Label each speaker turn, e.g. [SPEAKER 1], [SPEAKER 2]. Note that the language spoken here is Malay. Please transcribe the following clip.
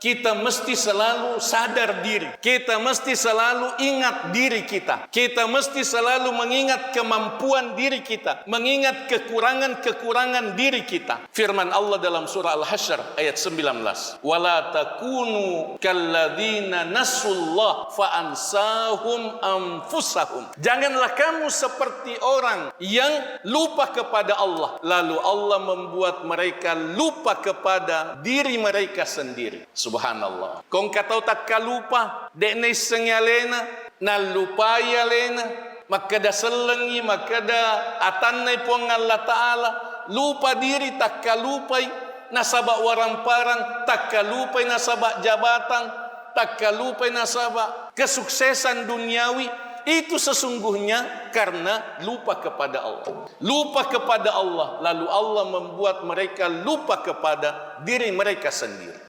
[SPEAKER 1] kita mesti selalu sadar diri. Kita mesti selalu ingat diri kita. Kita mesti selalu mengingat kemampuan diri kita, mengingat kekurangan-kekurangan diri kita. Firman Allah dalam surah Al-Hasyr ayat 19. Wala takunu kalladzina nasullah fa ansahum anfusahum. Janganlah kamu seperti orang yang lupa kepada Allah, lalu Allah membuat mereka lupa kepada diri mereka sendiri. Subhanallah. Kong katau tak kalupa, dekne sengalena, na lupaya lena, makada selengi, makada atanai pong Allah Ta'ala, lupa diri tak kalupai, nasabak waramparang, tak kalupai nasabak jabatan, tak kalupai nasabak kesuksesan duniawi. Itu sesungguhnya karena lupa kepada Allah. Lupa kepada Allah, lalu Allah membuat mereka lupa kepada diri mereka sendiri.